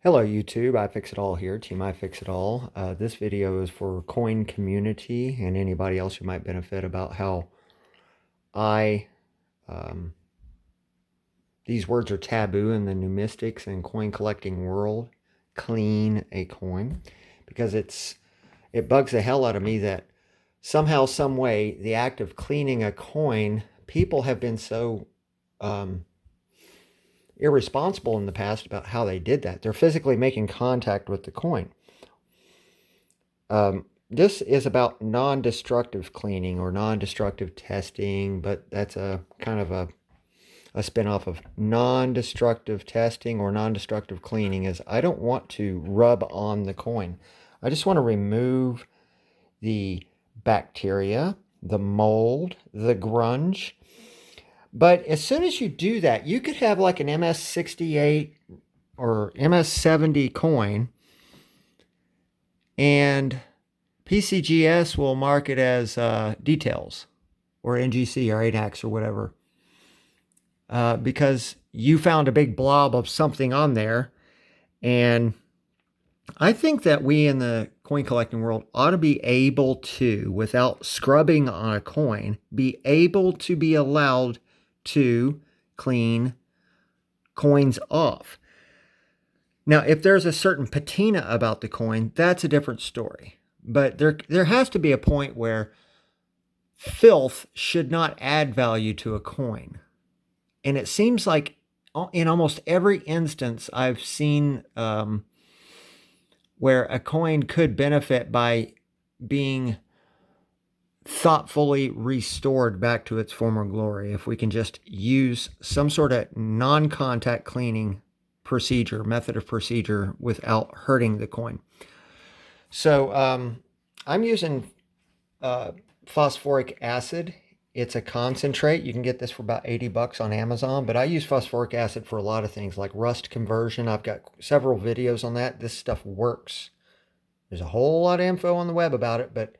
Hello YouTube, iFixItAll here, Team iFixItAll. This video is for coin community and anybody else who might benefit about how I, these words are taboo in the numismatics and coin collecting world, clean a coin, because it bugs the hell out of me that somehow, some way, the act of cleaning a coin, people have been so irresponsible in the past about how they did that. They're physically making contact with the coin. This is about non-destructive cleaning or non-destructive testing, but that's a kind of a spin-off of non-destructive testing or non-destructive cleaning. Is I don't want to rub on the coin. I just want to remove the bacteria, the mold, the grunge. But as soon as you do that, you could have like an MS68 or MS70 coin, and PCGS will mark it as details, or NGC or ANAX or whatever, because you found a big blob of something on there. And I think that we in the coin collecting world ought to be able to, without scrubbing on a coin, be able to be allowed to clean coins off. Now, if there's a certain patina about the coin, that's a different story. But there has to be a point where filth should not add value to a coin. And it seems like in almost every instance I've seen where a coin could benefit by being thoughtfully restored back to its former glory, if we can just use some sort of non-contact cleaning method of procedure without hurting the coin. So I'm using phosphoric acid. It's a concentrate. You can get this for about 80 bucks on Amazon, but I use phosphoric acid for a lot of things like rust conversion. I've got several videos on that. This stuff works. There's a whole lot of info on the web about it, but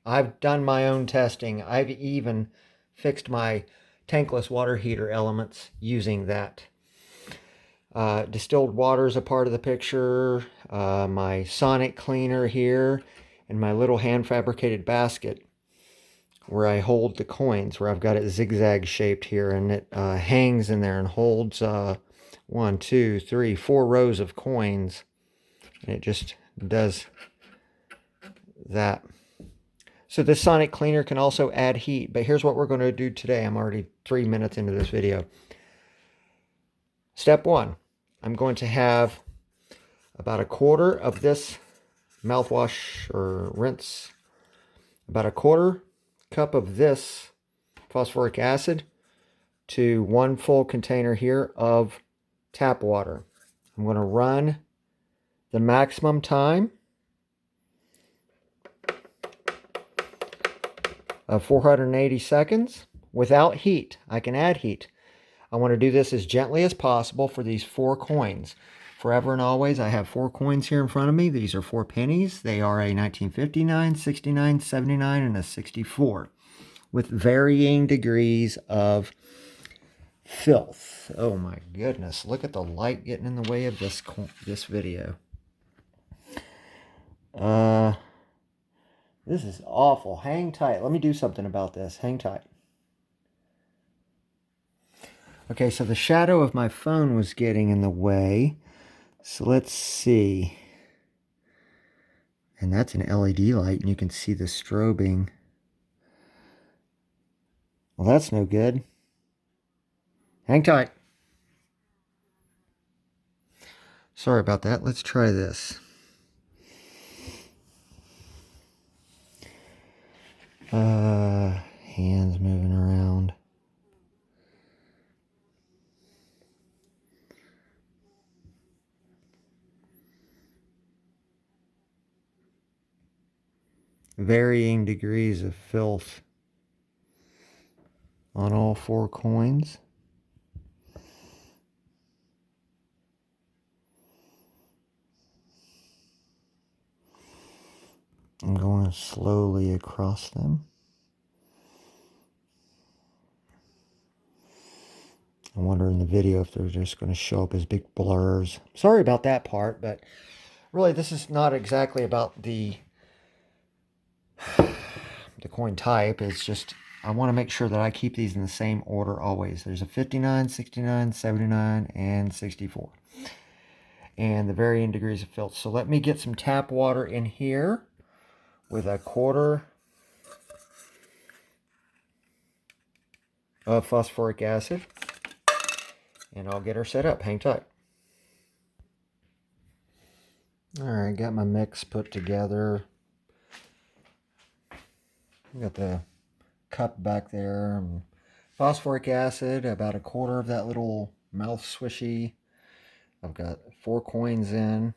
I've done my own testing. I've even fixed my tankless water heater elements using that. Distilled water is a part of the picture. My sonic cleaner here, and my little hand fabricated basket where I hold the coins, where I've got it zigzag shaped here, and it hangs in there and holds 1, 2, 3, 4 rows of coins. And it just does that. So this sonic cleaner can also add heat, but here's what we're going to do today. I'm already 3 minutes into this video. Step 1, I'm going to have about a quarter of this mouthwash or rinse, about a quarter cup of this phosphoric acid to 1 full container here of tap water. I'm going to run the maximum time of 480 seconds without heat. I can add heat. I want to do this as gently as possible for these 4 coins. Forever and always, I have 4 coins here in front of me. These are 4 pennies. They are a 1959, 69, 79, and a 64 with varying degrees of filth. Oh my goodness, look at the light getting in the way of this video. This is awful. Hang tight. Let me do something about this. Hang tight. Okay, so the shadow of my phone was getting in the way. So let's see. And that's an LED light, and you can see the strobing. Well, that's no good. Hang tight. Sorry about that. Let's try this. Hands moving around. Varying degrees of filth on all 4 coins. I'm going slowly across them. I wonder in the video if they're just going to show up as big blurs. Sorry about that part, but really this is not exactly about the coin type. It's just I want to make sure that I keep these in the same order always. There's a 59, 69, 79, and 64. And the varying degrees of filth. So let me get some tap water in here with a quarter of phosphoric acid. And I'll get her set up. Hang tight. Alright, got my mix put together. Got the cup back there. Phosphoric acid, about a quarter of that little mouth swishy. I've got 4 coins in.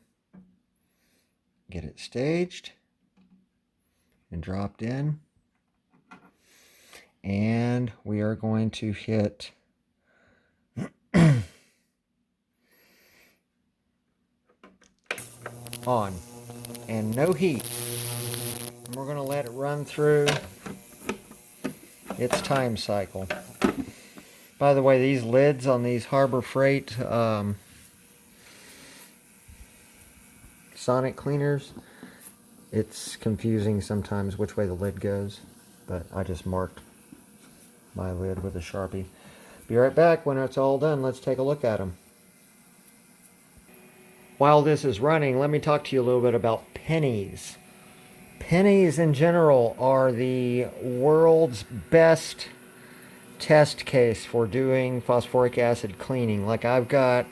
Get it staged and dropped in. And we are going to hit on and no heat. And we're going to let it run through its time cycle. By the way, these lids on these Harbor Freight sonic cleaners, it's confusing sometimes which way the lid goes, but I just marked my lid with a Sharpie. Be right back when it's all done. Let's take a look at them. While this is running, let me talk to you a little bit about pennies. Pennies in general are the world's best test case for doing phosphoric acid cleaning. Like, I've got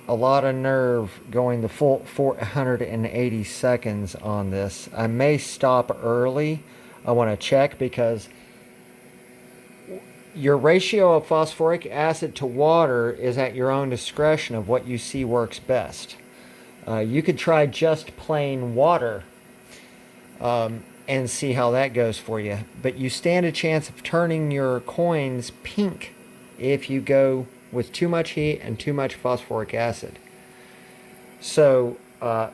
a lot of nerve going the full 480 seconds on this. I may stop early. I want to check because your ratio of phosphoric acid to water is at your own discretion of what you see works best. You could try just plain water and see how that goes for you. But you stand a chance of turning your coins pink if you go with too much heat and too much phosphoric acid. So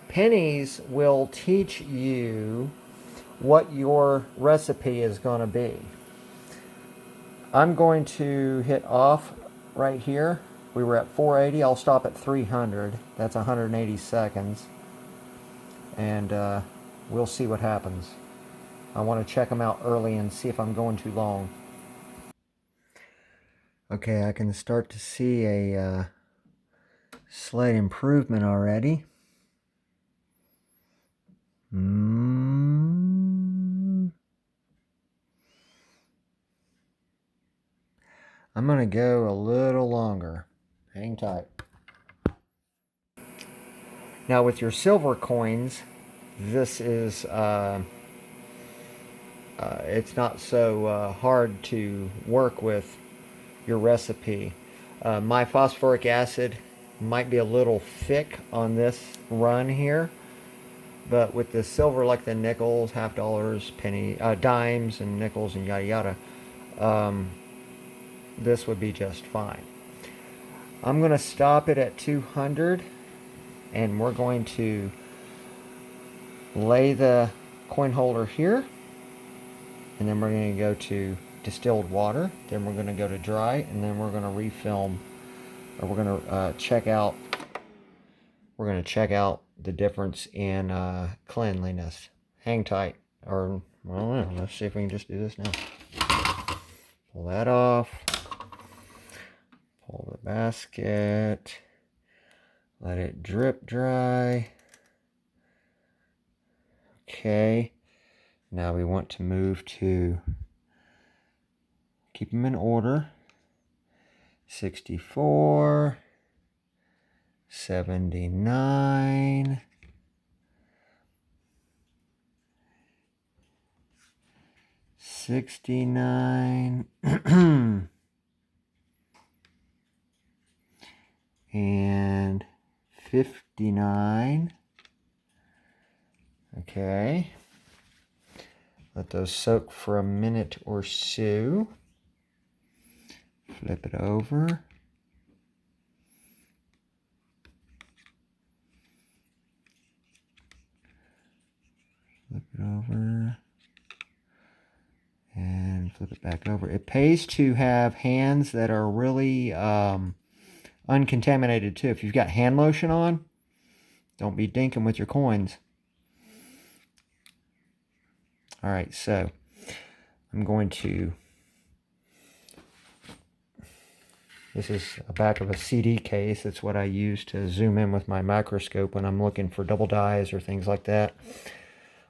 pennies will teach you what your recipe is going to be. I'm going to hit off right here. We were at 480. I'll stop at 300. That's 180 seconds. And we'll see what happens. I want to check them out early and see if I'm going too long. Okay, I can start to see a slight improvement already. I'm going to go a little longer. Hang tight. Now with your silver coins, this is it's not so hard to work with your recipe. My phosphoric acid might be a little thick on this run here, but with the silver, like the nickels, half dollars, dimes, and nickels, and yada yada, this would be just fine. I'm going to stop it at 200, and we're going to lay the coin holder here, and then we're going to go to distilled water, then we're going to go to dry, and then we're going to refilm, or we're going to check out the difference in cleanliness. Hang tight, or well, let's see if we can just do this now. Pull that off. Pull the basket. Let it drip dry. Okay. Now we want to move to keep them in order. 64. 79. 69. And 59. Okay. Let those soak for a minute or so. Flip it over. Flip it over. And flip it back over. It pays to have hands that are really uncontaminated too. If you've got hand lotion on, don't be dinking with your coins. All right, so I'm going to, this is a back of a CD case. It's what I use to zoom in with my microscope when I'm looking for double dyes or things like that.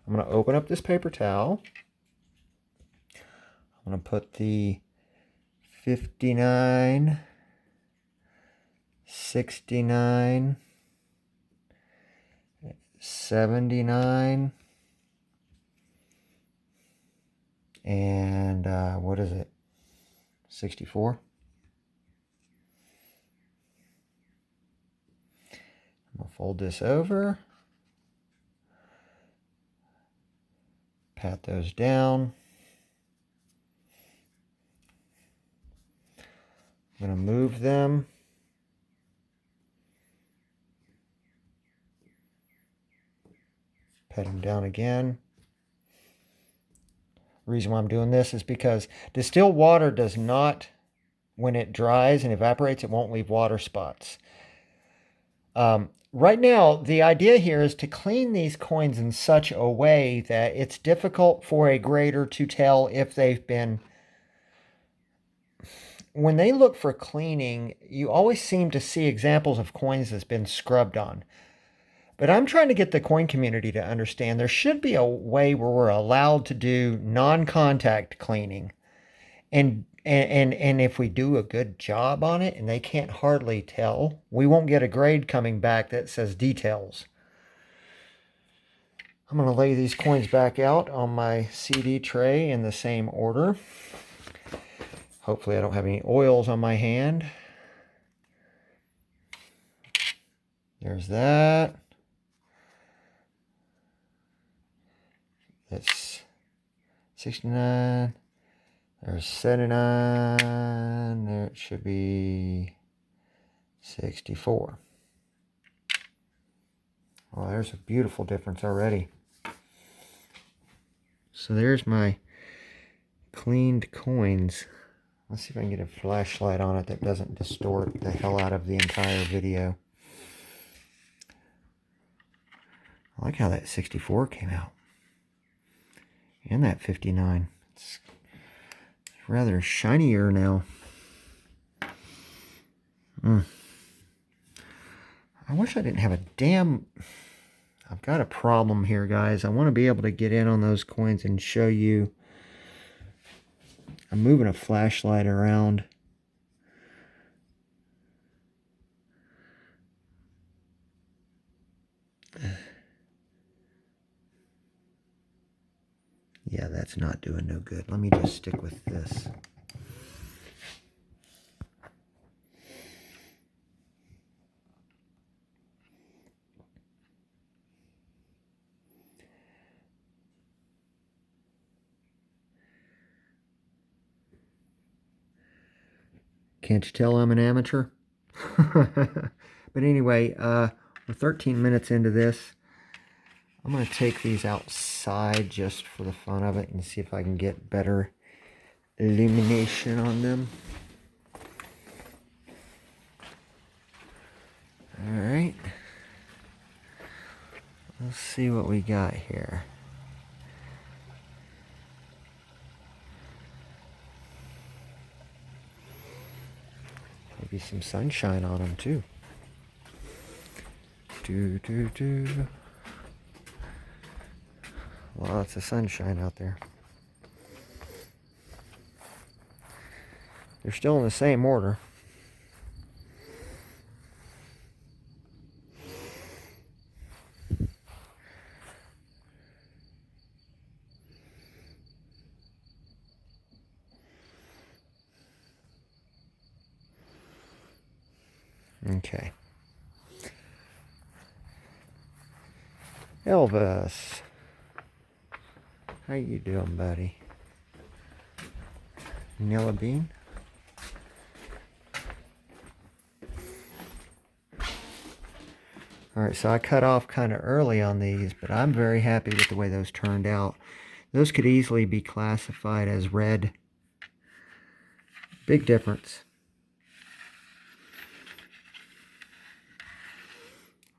I'm going to open up this paper towel. I'm going to put the 59, 69, 79, and what is it, 64? I'm going to fold this over, pat those down. I'm going to move them. Pat them down again. The reason why I'm doing this is because distilled water does not, when it dries and evaporates, it won't leave water spots. Right now, the idea here is to clean these coins in such a way that it's difficult for a grader to tell if they've been... When they look for cleaning, you always seem to see examples of coins that's been scrubbed on. But I'm trying to get the coin community to understand there should be a way where we're allowed to do non-contact cleaning. And if we do a good job on it and they can't hardly tell, we won't get a grade coming back that says details. I'm going to lay these coins back out on my CD tray in the same order. Hopefully I don't have any oils on my hand. There's that. That's 69. There's 79. There it should be 64. Well, there's a beautiful difference already. So there's my cleaned coins. Let's see if I can get a flashlight on it that doesn't distort the hell out of the entire video. I like how that 64 came out. And that 59. It's rather shinier now. I wish I didn't have a damn... I've got a problem here, guys. I want to be able to get in on those coins and show you. I'm moving a flashlight around. Yeah, that's not doing no good. Let me just stick with this. Can't you tell I'm an amateur? But anyway, we're 13 minutes into this. I'm going to take these outside just for the fun of it and see if I can get better illumination on them. Alright. Let's see what we got here. Maybe some sunshine on them too. Lots of sunshine out there. They're still in the same order. Okay. Elvis. How you doing, buddy? Vanilla bean? Alright, so I cut off kind of early on these, but I'm very happy with the way those turned out. Those could easily be classified as red Big difference.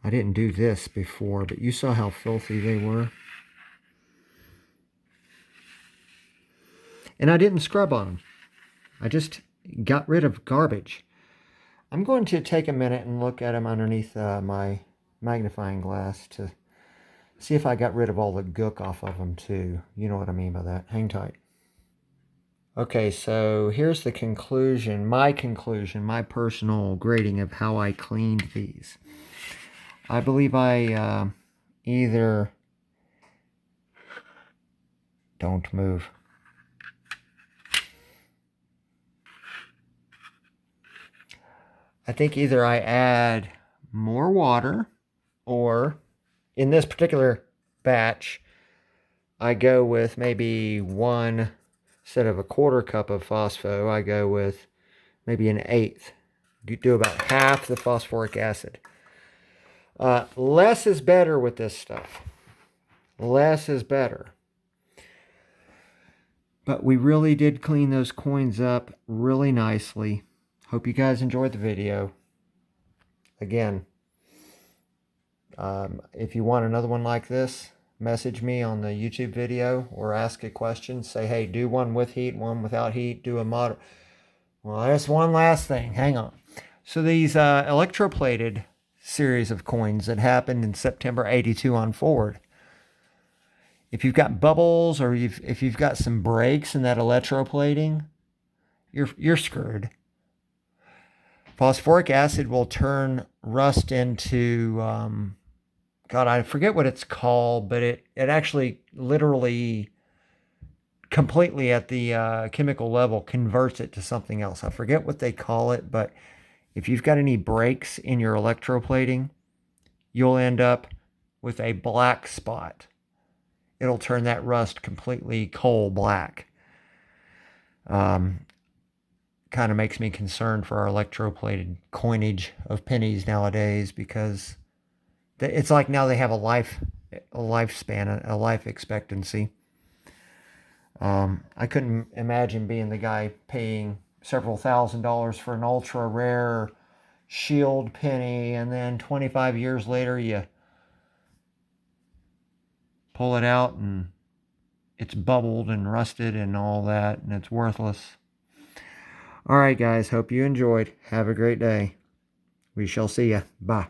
I didn't do this before, but you saw how filthy they were. And I didn't scrub on them. I just got rid of garbage. I'm going to take a minute and look at them underneath my magnifying glass to see if I got rid of all the gook off of them too. You know what I mean by that. Hang tight. Okay, so here's the conclusion, my personal grading of how I cleaned these. I believe I either... Don't move. I think either I add more water, or in this particular batch, I go with maybe one, instead of a quarter cup of phospho, I go with maybe an eighth. You do about half the phosphoric acid. Less is better with this stuff. Less is better. But we really did clean those coins up really nicely. Hope you guys enjoyed the video. Again, if you want another one like this, message me on the YouTube video or ask a question. Say, hey, do one with heat, one without heat, do a mod. Well, there's one last thing. Hang on. So these electroplated series of coins that happened in September 82 on forward. If you've got bubbles or if you've got some breaks in that electroplating, you're screwed. Phosphoric acid will turn rust into, God, I forget what it's called, but it actually literally completely at the chemical level converts it to something else. I forget what they call it, but if you've got any breaks in your electroplating, you'll end up with a black spot. It'll turn that rust completely coal black. Kind of makes me concerned for our electroplated coinage of pennies nowadays, because it's like now they have a lifespan, a life expectancy. I couldn't imagine being the guy paying several $1,000s for an ultra rare shield penny, and then 25 years later you pull it out and it's bubbled and rusted and all that, and it's worthless. All right, guys, hope you enjoyed. Have a great day. We shall see ya. Bye.